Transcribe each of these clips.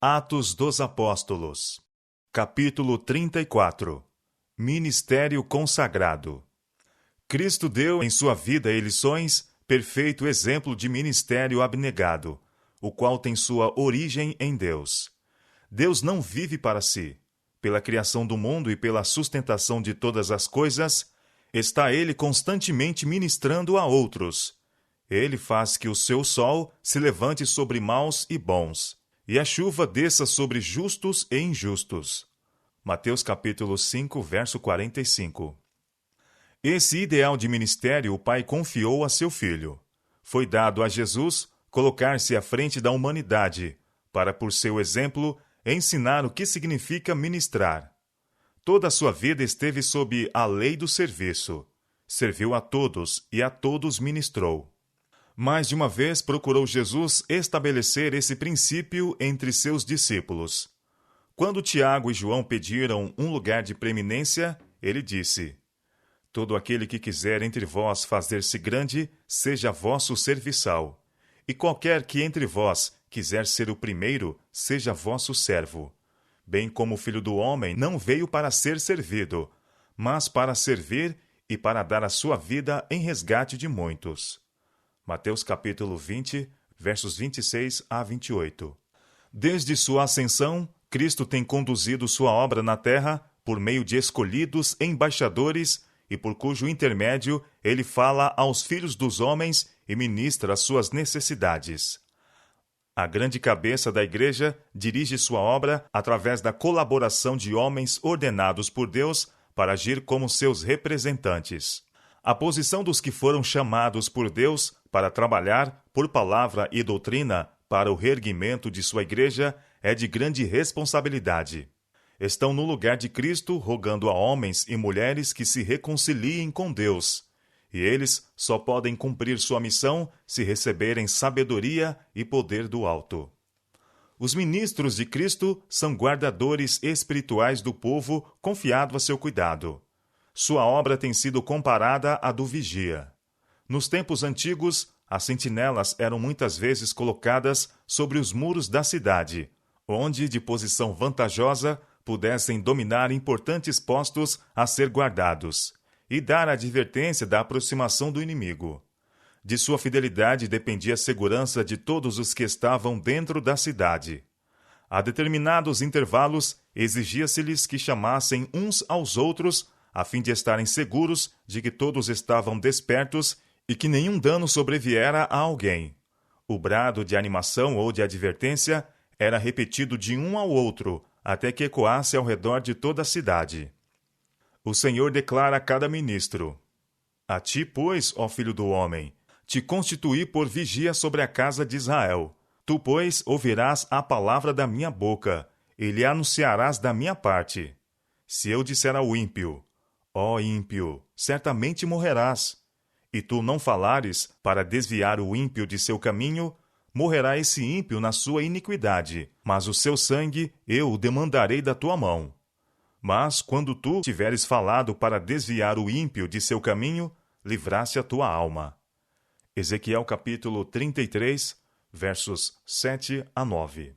Atos dos Apóstolos, capítulo 34. Ministério consagrado. Cristo deu em sua vida e lições perfeito exemplo de ministério abnegado, o qual tem sua origem em Deus. Deus não vive para si. Pela criação do mundo e pela sustentação de todas as coisas, está Ele constantemente ministrando a outros. Ele faz que o seu sol se levante sobre maus e bons, e a chuva desça sobre justos e injustos. Mateus capítulo 5, verso 45. Esse ideal de ministério o Pai confiou a seu Filho. Foi dado a Jesus colocar-se à frente da humanidade, para, por seu exemplo, ensinar o que significa ministrar. Toda a sua vida esteve sob a lei do serviço. Serviu a todos e a todos ministrou. Mais de uma vez procurou Jesus estabelecer esse princípio entre seus discípulos. Quando Tiago e João pediram um lugar de preeminência, ele disse: Todo aquele que quiser entre vós fazer-se grande, seja vosso serviçal. E qualquer que entre vós quiser ser o primeiro, seja vosso servo. Bem como o Filho do Homem não veio para ser servido, mas para servir e para dar a sua vida em resgate de muitos. Mateus capítulo 20, versos 26 a 28. Desde sua ascensão, Cristo tem conduzido sua obra na terra por meio de escolhidos embaixadores e por cujo intermédio ele fala aos filhos dos homens e ministra as suas necessidades. A grande cabeça da Igreja dirige sua obra através da colaboração de homens ordenados por Deus para agir como seus representantes. A posição dos que foram chamados por Deus para trabalhar por palavra e doutrina para o reerguimento de sua Igreja é de grande responsabilidade. Estão no lugar de Cristo rogando a homens e mulheres que se reconciliem com Deus, e eles só podem cumprir sua missão se receberem sabedoria e poder do alto. Os ministros de Cristo são guardadores espirituais do povo confiado a seu cuidado. Sua obra tem sido comparada à do vigia. Nos tempos antigos, as sentinelas eram muitas vezes colocadas sobre os muros da cidade, onde, de posição vantajosa, pudessem dominar importantes postos a ser guardados e dar advertência da aproximação do inimigo. De sua fidelidade dependia a segurança de todos os que estavam dentro da cidade. A determinados intervalos, exigia-se-lhes que chamassem uns aos outros, a fim de estarem seguros de que todos estavam despertos e que nenhum dano sobreviera a alguém. O brado de animação ou de advertência era repetido de um ao outro, até que ecoasse ao redor de toda a cidade. O Senhor declara a cada ministro: A ti, pois, ó Filho do Homem, te constituí por vigia sobre a casa de Israel. Tu, pois, ouvirás a palavra da minha boca, e lhe anunciarás da minha parte. Se eu disser ao ímpio: Ó ímpio, certamente morrerás, e tu não falares para desviar o ímpio de seu caminho, morrerá esse ímpio na sua iniquidade, mas o seu sangue eu o demandarei da tua mão. Mas, quando tu tiveres falado para desviar o ímpio de seu caminho, livraste a tua alma. Ezequiel capítulo 33, versos 7 a 9.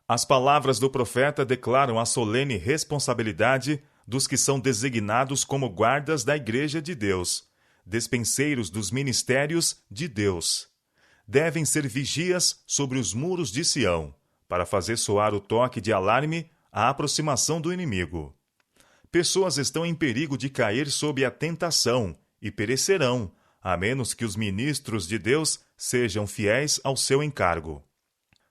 As palavras do profeta declaram a solene responsabilidade dos que são designados como guardas da Igreja de Deus, despenseiros dos ministérios de Deus. Devem ser vigias sobre os muros de Sião, para fazer soar o toque de alarme à aproximação do inimigo. Pessoas estão em perigo de cair sob a tentação e perecerão, a menos que os ministros de Deus sejam fiéis ao seu encargo.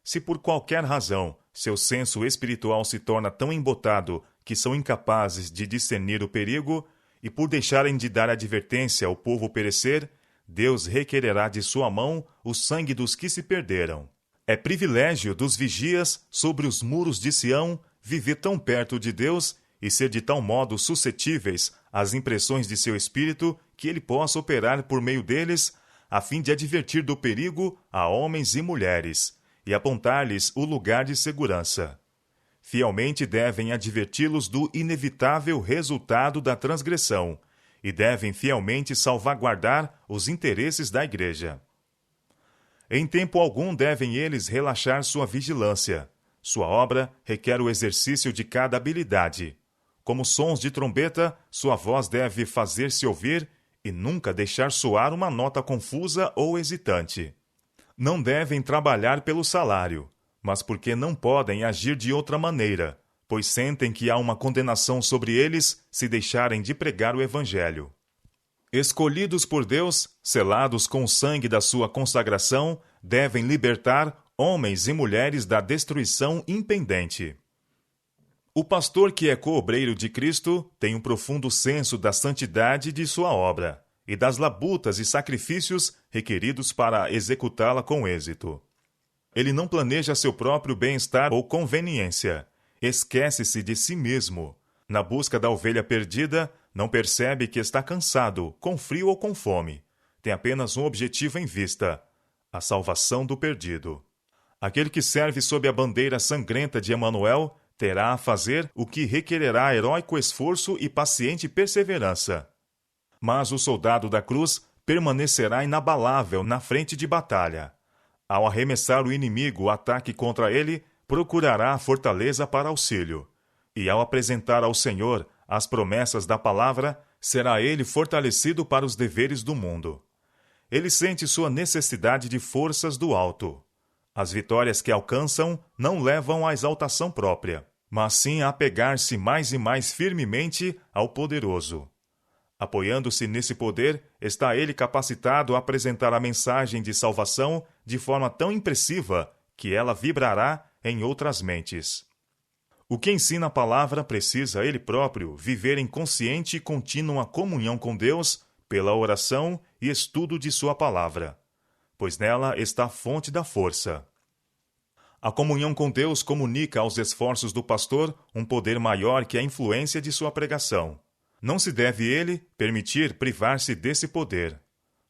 Se por qualquer razão seu senso espiritual se torna tão embotado que são incapazes de discernir o perigo, e por deixarem de dar advertência ao povo perecer, Deus requererá de sua mão o sangue dos que se perderam. É privilégio dos vigias sobre os muros de Sião viver tão perto de Deus e ser de tal modo suscetíveis às impressões de seu espírito que ele possa operar por meio deles, a fim de advertir do perigo a homens e mulheres, e apontar-lhes o lugar de segurança. Fielmente devem adverti-los do inevitável resultado da transgressão, e devem fielmente salvaguardar os interesses da Igreja. Em tempo algum devem eles relaxar sua vigilância. Sua obra requer o exercício de cada habilidade. Como sons de trombeta, sua voz deve fazer-se ouvir e nunca deixar soar uma nota confusa ou hesitante. Não devem trabalhar pelo salário, mas porque não podem agir de outra maneira, pois sentem que há uma condenação sobre eles se deixarem de pregar o Evangelho. Escolhidos por Deus, selados com o sangue da sua consagração, devem libertar homens e mulheres da destruição impendente. O pastor que é co-obreiro de Cristo tem um profundo senso da santidade de sua obra e das labutas e sacrifícios requeridos para executá-la com êxito. Ele não planeja seu próprio bem-estar ou conveniência. Esquece-se de si mesmo. Na busca da ovelha perdida, não percebe que está cansado, com frio ou com fome. Tem apenas um objetivo em vista: a salvação do perdido. Aquele que serve sob a bandeira sangrenta de Emanuel terá a fazer o que requererá heróico esforço e paciente perseverança. Mas o soldado da cruz permanecerá inabalável na frente de batalha. Ao arremessar o inimigo o ataque contra ele, procurará a fortaleza para auxílio. E ao apresentar ao Senhor as promessas da palavra, será ele fortalecido para os deveres do mundo. Ele sente sua necessidade de forças do alto. As vitórias que alcançam não levam à exaltação própria, mas sim a apegar-se mais e mais firmemente ao poderoso. Apoiando-se nesse poder, está ele capacitado a apresentar a mensagem de salvação de forma tão impressiva que ela vibrará em outras mentes. O que ensina a palavra precisa ele próprio viver em consciente e contínua comunhão com Deus pela oração e estudo de sua palavra, pois nela está a fonte da força. A comunhão com Deus comunica aos esforços do pastor um poder maior que a influência de sua pregação. Não se deve ele permitir privar-se desse poder.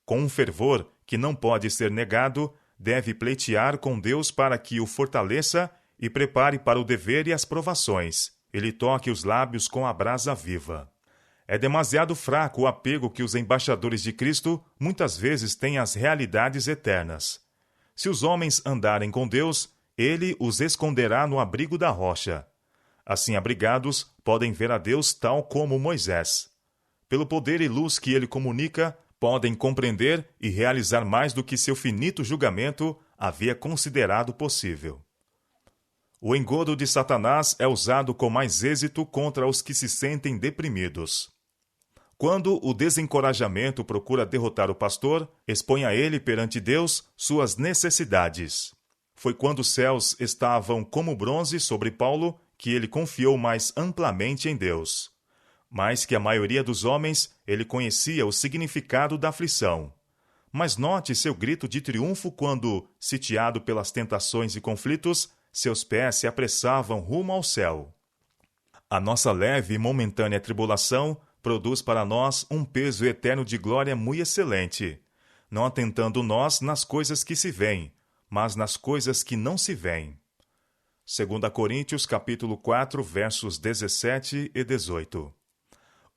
Com um fervor que não pode ser negado, deve pleitear com Deus para que o fortaleça e prepare para o dever e as provações. Ele toque os lábios com a brasa viva. É demasiado fraco o apego que os embaixadores de Cristo muitas vezes têm às realidades eternas. Se os homens andarem com Deus, ele os esconderá no abrigo da rocha. Assim abrigados, podem ver a Deus tal como Moisés. Pelo poder e luz que ele comunica, podem compreender e realizar mais do que seu finito julgamento havia considerado possível. O engodo de Satanás é usado com mais êxito contra os que se sentem deprimidos. Quando o desencorajamento procura derrotar o pastor, expõe a ele perante Deus suas necessidades. Foi quando os céus estavam como bronze sobre Paulo que ele confiou mais amplamente em Deus. Mais que a maioria dos homens, ele conhecia o significado da aflição. Mas note seu grito de triunfo quando, sitiado pelas tentações e conflitos, seus pés se apressavam rumo ao céu. A nossa leve e momentânea tribulação produz para nós um peso eterno de glória muito excelente, não atentando nós nas coisas que se veem, mas nas coisas que não se veem. 2 Coríntios capítulo 4, versos 17 e 18.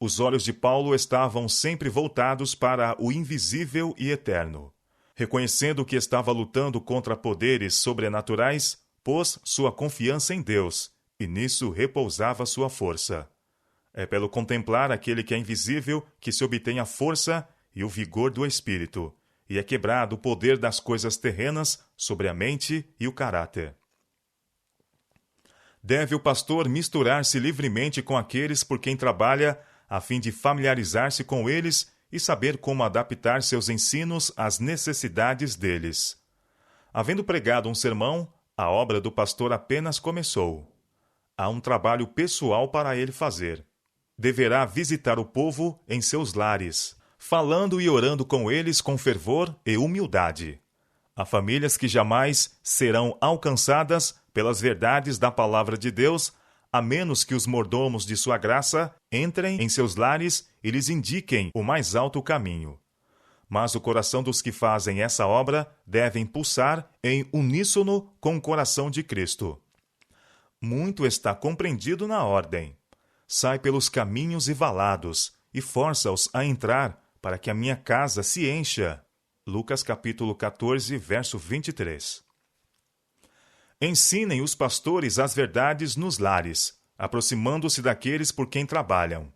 Os olhos de Paulo estavam sempre voltados para o invisível e eterno. Reconhecendo que estava lutando contra poderes sobrenaturais, pôs sua confiança em Deus, e nisso repousava sua força. É pelo contemplar aquele que é invisível que se obtém a força e o vigor do espírito, e é quebrado o poder das coisas terrenas sobre a mente e o caráter. Deve o pastor misturar-se livremente com aqueles por quem trabalha, a fim de familiarizar-se com eles e saber como adaptar seus ensinos às necessidades deles. Havendo pregado um sermão, a obra do pastor apenas começou. Há um trabalho pessoal para ele fazer. Deverá visitar o povo em seus lares, falando e orando com eles com fervor e humildade. Há famílias que jamais serão alcançadas pelas verdades da palavra de Deus, a menos que os mordomos de sua graça entrem em seus lares e lhes indiquem o mais alto caminho. Mas o coração dos que fazem essa obra deve pulsar em uníssono com o coração de Cristo. Muito está compreendido na ordem. Sai pelos caminhos e valados, e força-os a entrar, para que a minha casa se encha. Lucas capítulo 14, verso 23. Ensinem os pastores as verdades nos lares, aproximando-se daqueles por quem trabalham.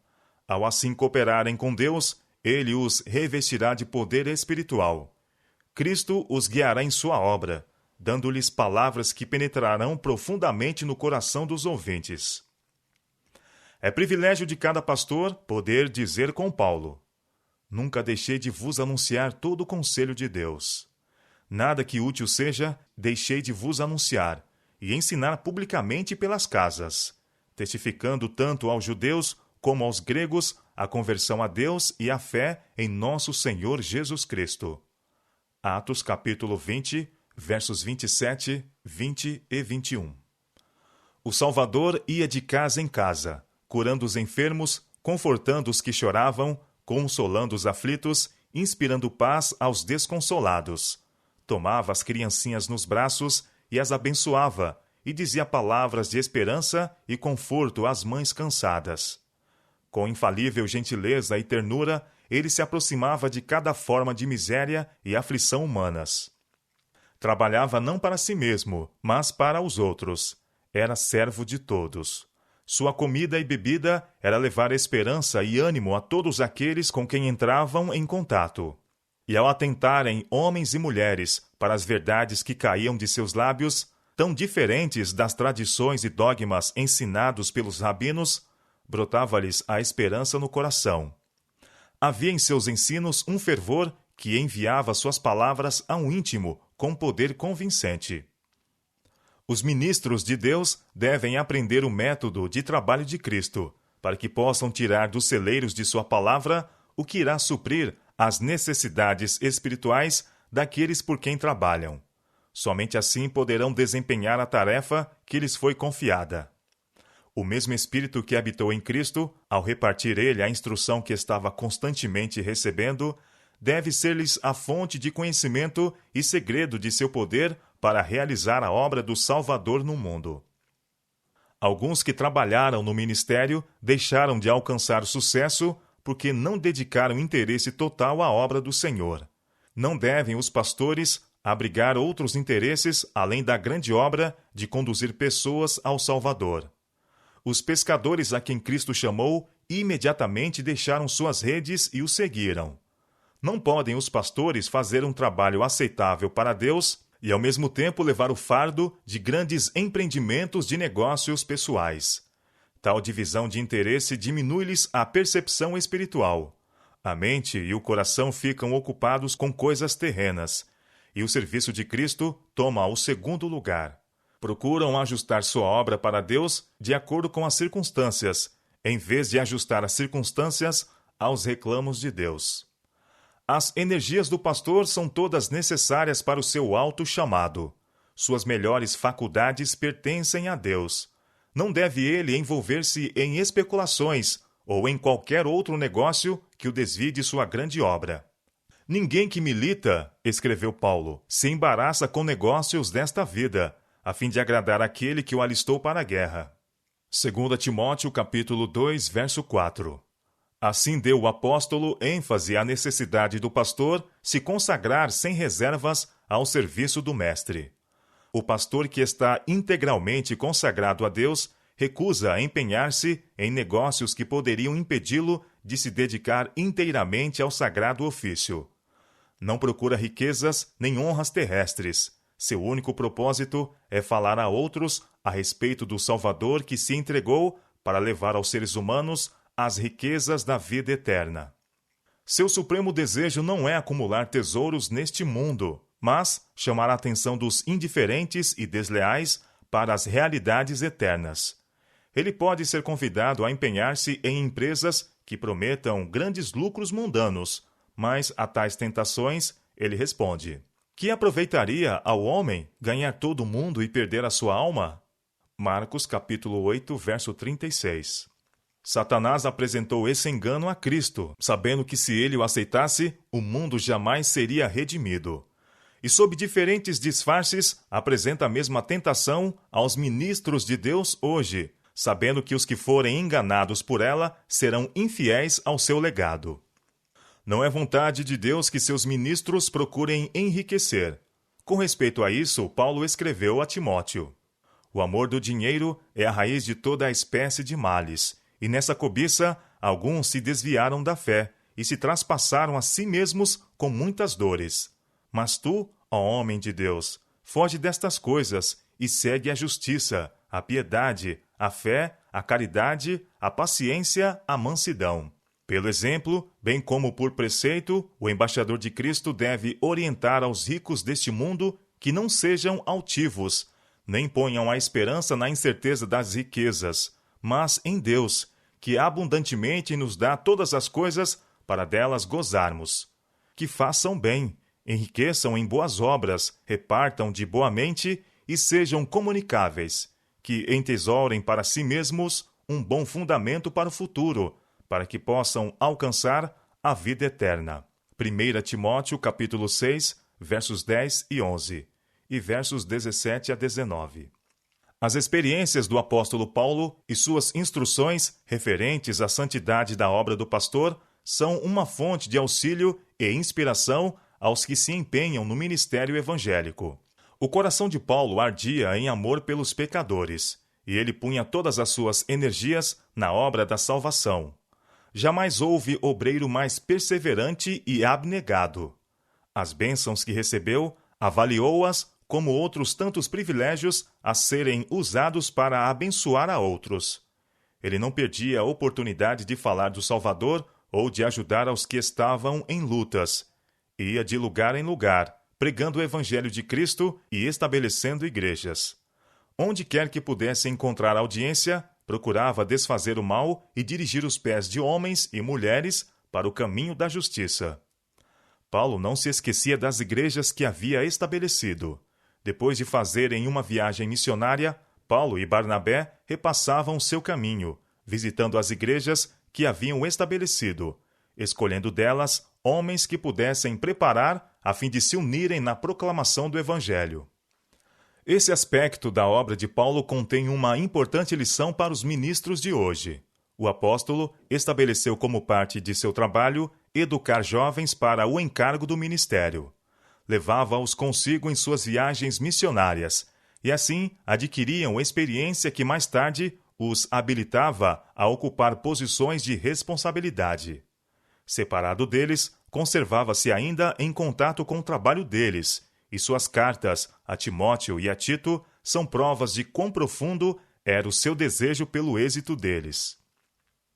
Ao assim cooperarem com Deus, Ele os revestirá de poder espiritual. Cristo os guiará em sua obra, dando-lhes palavras que penetrarão profundamente no coração dos ouvintes. É privilégio de cada pastor poder dizer com Paulo: nunca deixei de vos anunciar todo o conselho de Deus. Nada que útil seja, deixei de vos anunciar e ensinar publicamente pelas casas, testificando tanto aos judeus como aos gregos a conversão a Deus e a fé em nosso Senhor Jesus Cristo. Atos capítulo 20, versos 27, 20 e 21. O Salvador ia de casa em casa, curando os enfermos, confortando os que choravam, consolando os aflitos, inspirando paz aos desconsolados. Tomava as criancinhas nos braços e as abençoava, e dizia palavras de esperança e conforto às mães cansadas. Com infalível gentileza e ternura, ele se aproximava de cada forma de miséria e aflição humanas. Trabalhava não para si mesmo, mas para os outros. Era servo de todos. Sua comida e bebida era levar esperança e ânimo a todos aqueles com quem entravam em contato. E ao atentarem homens e mulheres para as verdades que caíam de seus lábios, tão diferentes das tradições e dogmas ensinados pelos rabinos, brotava-lhes a esperança no coração. Havia em seus ensinos um fervor que enviava suas palavras a um íntimo com poder convincente. Os ministros de Deus devem aprender o método de trabalho de Cristo, para que possam tirar dos celeiros de sua palavra o que irá suprir as necessidades espirituais daqueles por quem trabalham. Somente assim poderão desempenhar a tarefa que lhes foi confiada. O mesmo Espírito que habitou em Cristo, ao repartir ele a instrução que estava constantemente recebendo, deve ser-lhes a fonte de conhecimento e segredo de seu poder para realizar a obra do Salvador no mundo. Alguns que trabalharam no ministério deixaram de alcançar sucesso porque não dedicaram interesse total à obra do Senhor. Não devem os pastores abrigar outros interesses além da grande obra de conduzir pessoas ao Salvador. Os pescadores a quem Cristo chamou imediatamente deixaram suas redes e o seguiram. Não podem os pastores fazer um trabalho aceitável para Deus e, ao mesmo tempo, levar o fardo de grandes empreendimentos de negócios pessoais. Tal divisão de interesse diminui-lhes a percepção espiritual. A mente e o coração ficam ocupados com coisas terrenas, e o serviço de Cristo toma o segundo lugar. Procuram ajustar sua obra para Deus de acordo com as circunstâncias, em vez de ajustar as circunstâncias aos reclamos de Deus. As energias do pastor são todas necessárias para o seu alto chamado. Suas melhores faculdades pertencem a Deus. Não deve ele envolver-se em especulações ou em qualquer outro negócio que o desvie de sua grande obra. Ninguém que milita, escreveu Paulo, se embaraça com negócios desta vida, a fim de agradar aquele que o alistou para a guerra. 2 Timóteo capítulo 2, verso 4. Assim deu o apóstolo ênfase à necessidade do pastor se consagrar sem reservas ao serviço do mestre. O pastor que está integralmente consagrado a Deus recusa empenhar-se em negócios que poderiam impedi-lo de se dedicar inteiramente ao sagrado ofício. Não procura riquezas nem honras terrestres. Seu único propósito é falar a outros a respeito do Salvador que se entregou para levar aos seres humanos as riquezas da vida eterna. Seu supremo desejo não é acumular tesouros neste mundo, mas chamar a atenção dos indiferentes e desleais para as realidades eternas. Ele pode ser convidado a empenhar-se em empresas que prometam grandes lucros mundanos, mas a tais tentações ele responde: que aproveitaria ao homem ganhar todo o mundo e perder a sua alma? Marcos capítulo 8, verso 36. Satanás apresentou esse engano a Cristo, sabendo que se ele o aceitasse, o mundo jamais seria redimido. E sob diferentes disfarces, apresenta a mesma tentação aos ministros de Deus hoje, sabendo que os que forem enganados por ela serão infiéis ao seu legado. Não é vontade de Deus que seus ministros procurem enriquecer. Com respeito a isso, Paulo escreveu a Timóteo: o amor do dinheiro é a raiz de toda a espécie de males, e nessa cobiça alguns se desviaram da fé e se traspassaram a si mesmos com muitas dores. Mas tu, ó homem de Deus, foge destas coisas e segue a justiça, a piedade, a fé, a caridade, a paciência, a mansidão. Pelo exemplo, bem como por preceito, o embaixador de Cristo deve orientar aos ricos deste mundo que não sejam altivos, nem ponham a esperança na incerteza das riquezas, mas em Deus, que abundantemente nos dá todas as coisas para delas gozarmos. Que façam bem, enriqueçam em boas obras, repartam de boa mente e sejam comunicáveis, que entesourem para si mesmos um bom fundamento para o futuro, para que possam alcançar a vida eterna. 1 Timóteo, capítulo 6, versos 10 e 11, e versos 17 a 19. As experiências do apóstolo Paulo e suas instruções referentes à santidade da obra do pastor são uma fonte de auxílio e inspiração aos que se empenham no ministério evangélico. O coração de Paulo ardia em amor pelos pecadores, e ele punha todas as suas energias na obra da salvação. Jamais houve obreiro mais perseverante e abnegado. As bênçãos que recebeu, avaliou-as como outros tantos privilégios a serem usados para abençoar a outros. Ele não perdia a oportunidade de falar do Salvador ou de ajudar aos que estavam em lutas. Ia de lugar em lugar, pregando o Evangelho de Cristo e estabelecendo igrejas. Onde quer que pudesse encontrar audiência, procurava desfazer o mal e dirigir os pés de homens e mulheres para o caminho da justiça. Paulo não se esquecia das igrejas que havia estabelecido. Depois de fazerem uma viagem missionária, Paulo e Barnabé repassavam seu caminho, visitando as igrejas que haviam estabelecido, escolhendo delas homens que pudessem preparar a fim de se unirem na proclamação do Evangelho. Esse aspecto da obra de Paulo contém uma importante lição para os ministros de hoje. O apóstolo estabeleceu como parte de seu trabalho educar jovens para o encargo do ministério. Levava-os consigo em suas viagens missionárias, e assim adquiriam experiência que mais tarde os habilitava a ocupar posições de responsabilidade. Separado deles, conservava-se ainda em contato com o trabalho deles, e suas cartas a Timóteo e a Tito são provas de quão profundo era o seu desejo pelo êxito deles.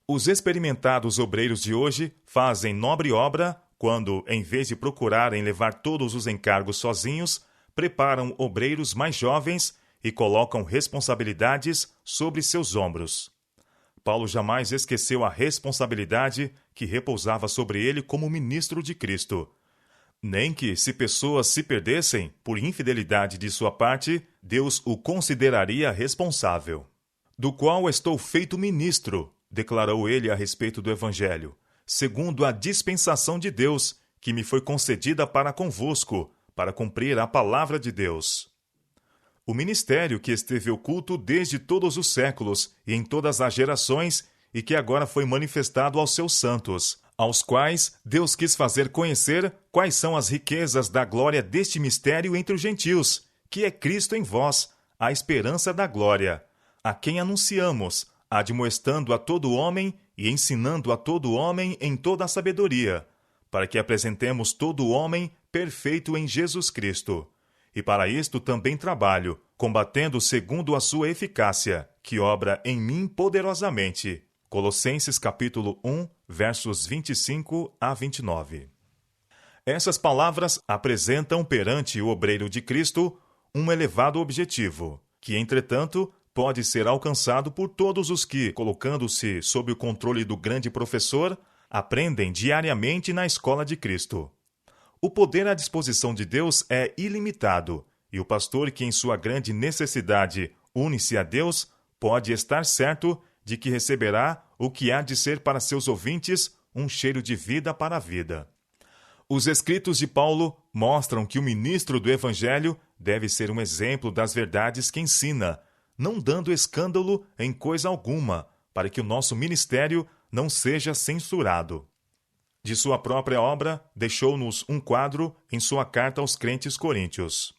Os experimentados obreiros de hoje fazem nobre obra quando, em vez de procurarem levar todos os encargos sozinhos, preparam obreiros mais jovens e colocam responsabilidades sobre seus ombros. Paulo jamais esqueceu a responsabilidade que repousava sobre ele como ministro de Cristo. Nem que, se pessoas se perdessem por infidelidade de sua parte, Deus o consideraria responsável. Do qual estou feito ministro, declarou ele a respeito do Evangelho, segundo a dispensação de Deus, que me foi concedida para convosco, para cumprir a palavra de Deus. O ministério que esteve oculto desde todos os séculos e em todas as gerações, e que agora foi manifestado aos seus santos, aos quais Deus quis fazer conhecer quais são as riquezas da glória deste mistério entre os gentios, que é Cristo em vós, a esperança da glória, a quem anunciamos, admoestando a todo homem e ensinando a todo homem em toda a sabedoria, para que apresentemos todo homem perfeito em Jesus Cristo. E para isto também trabalho, combatendo segundo a sua eficácia, que obra em mim poderosamente. Colossenses capítulo 1, versos 25 a 29. Essas palavras apresentam perante o obreiro de Cristo um elevado objetivo, que, entretanto, pode ser alcançado por todos os que, colocando-se sob o controle do grande professor, aprendem diariamente na escola de Cristo. O poder à disposição de Deus é ilimitado, e o pastor que em sua grande necessidade une-se a Deus pode estar certo de que receberá o que há de ser para seus ouvintes um cheiro de vida para a vida. Os escritos de Paulo mostram que o ministro do Evangelho deve ser um exemplo das verdades que ensina, não dando escândalo em coisa alguma, para que o nosso ministério não seja censurado. De sua própria obra, deixou-nos um quadro em sua carta aos crentes coríntios.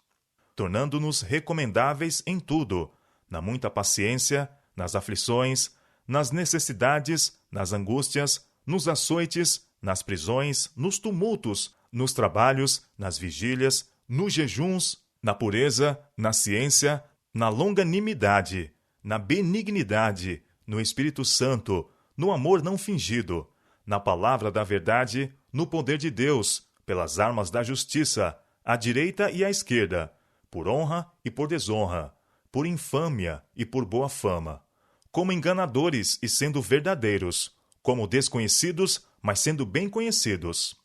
tornando-nos recomendáveis em tudo, na muita paciência, nas aflições, nas necessidades, nas angústias, nos açoites, nas prisões, nos tumultos, nos trabalhos, nas vigílias, nos jejuns, na pureza, na ciência, na longanimidade, na benignidade, no Espírito Santo, no amor não fingido, na palavra da verdade, no poder de Deus, pelas armas da justiça, à direita e à esquerda, por honra e por desonra, por infâmia e por boa fama, como enganadores e sendo verdadeiros, como desconhecidos, mas sendo bem conhecidos,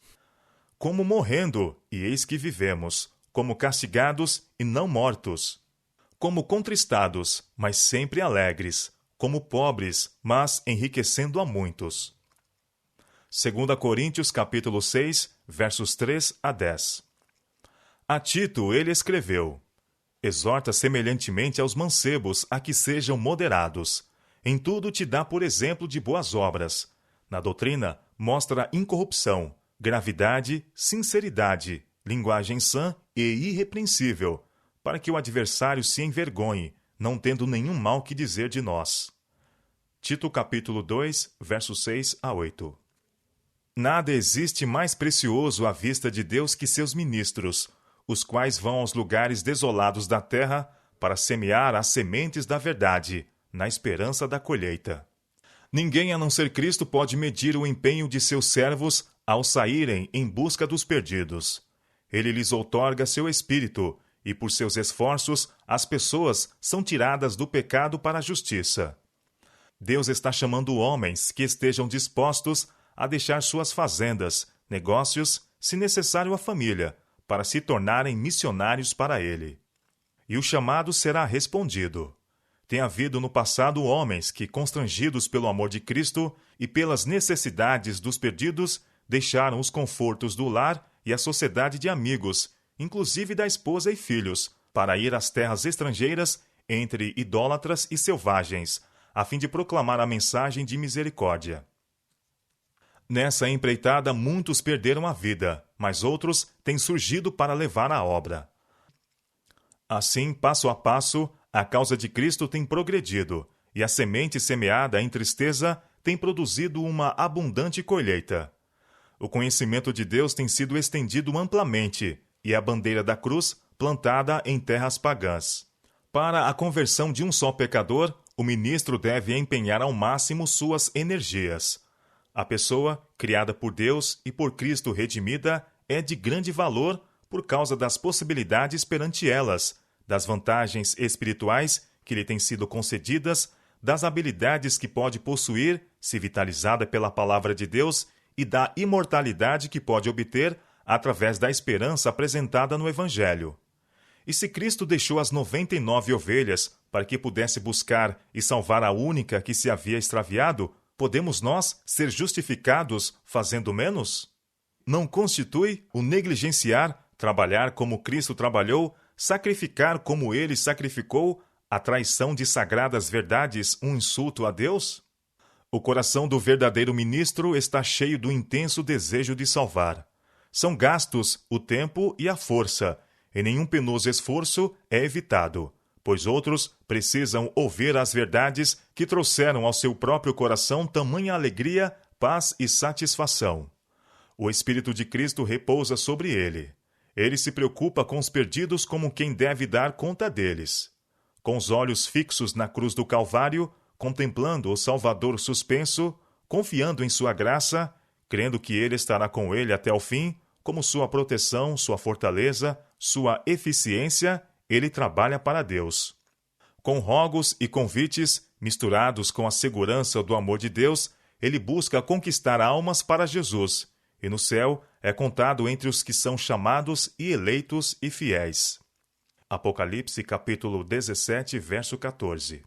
como morrendo, e eis que vivemos, como castigados e não mortos, como contristados, mas sempre alegres, como pobres, mas enriquecendo a muitos. 2 Coríntios capítulo 6, versos 3 a 10. A Tito ele escreveu: exorta semelhantemente aos mancebos a que sejam moderados. Em tudo te dá por exemplo de boas obras. Na doutrina mostra incorrupção, gravidade, sinceridade, linguagem sã e irrepreensível, para que o adversário se envergonhe, não tendo nenhum mal que dizer de nós. Tito capítulo 2, versos 6 a 8. Nada existe mais precioso à vista de Deus que seus ministros, os quais vão aos lugares desolados da terra para semear as sementes da verdade, na esperança da colheita. Ninguém a não ser Cristo pode medir o empenho de seus servos ao saírem em busca dos perdidos. Ele lhes outorga seu espírito, e por seus esforços as pessoas são tiradas do pecado para a justiça. Deus está chamando homens que estejam dispostos a deixar suas fazendas, negócios, se necessário a família, para se tornarem missionários para Ele. E o chamado será respondido. Tem havido no passado homens que, constrangidos pelo amor de Cristo e pelas necessidades dos perdidos, deixaram os confortos do lar e a sociedade de amigos, inclusive da esposa e filhos, para ir às terras estrangeiras entre idólatras e selvagens, a fim de proclamar a mensagem de misericórdia. Nessa empreitada, muitos perderam a vida, mas outros têm surgido para levar a obra. Assim, passo a passo, a causa de Cristo tem progredido, e a semente semeada em tristeza tem produzido uma abundante colheita. O conhecimento de Deus tem sido estendido amplamente, e a bandeira da cruz plantada em terras pagãs. Para a conversão de um só pecador, o ministro deve empenhar ao máximo suas energias. A pessoa, criada por Deus e por Cristo redimida, é de grande valor por causa das possibilidades perante elas, das vantagens espirituais que lhe têm sido concedidas, das habilidades que pode possuir, se vitalizada pela palavra de Deus, e da imortalidade que pode obter através da esperança apresentada no Evangelho. E se Cristo deixou as 99 ovelhas para que pudesse buscar e salvar a única que se havia extraviado, podemos nós ser justificados fazendo menos? Não constitui o negligenciar, trabalhar como Cristo trabalhou, sacrificar como Ele sacrificou, a traição de sagradas verdades um insulto a Deus? O coração do verdadeiro ministro está cheio do intenso desejo de salvar. São gastos o tempo e a força, e nenhum penoso esforço é evitado, pois outros precisam ouvir as verdades que trouxeram ao seu próprio coração tamanha alegria, paz e satisfação. O Espírito de Cristo repousa sobre ele. Ele se preocupa com os perdidos como quem deve dar conta deles. Com os olhos fixos na cruz do Calvário, contemplando o Salvador suspenso, confiando em sua graça, crendo que ele estará com ele até o fim, como sua proteção, sua fortaleza, sua eficiência, ele trabalha para Deus. Com rogos e convites, misturados com a segurança do amor de Deus, ele busca conquistar almas para Jesus, e no céu é contado entre os que são chamados e eleitos e fiéis. Apocalipse capítulo 17, verso 14.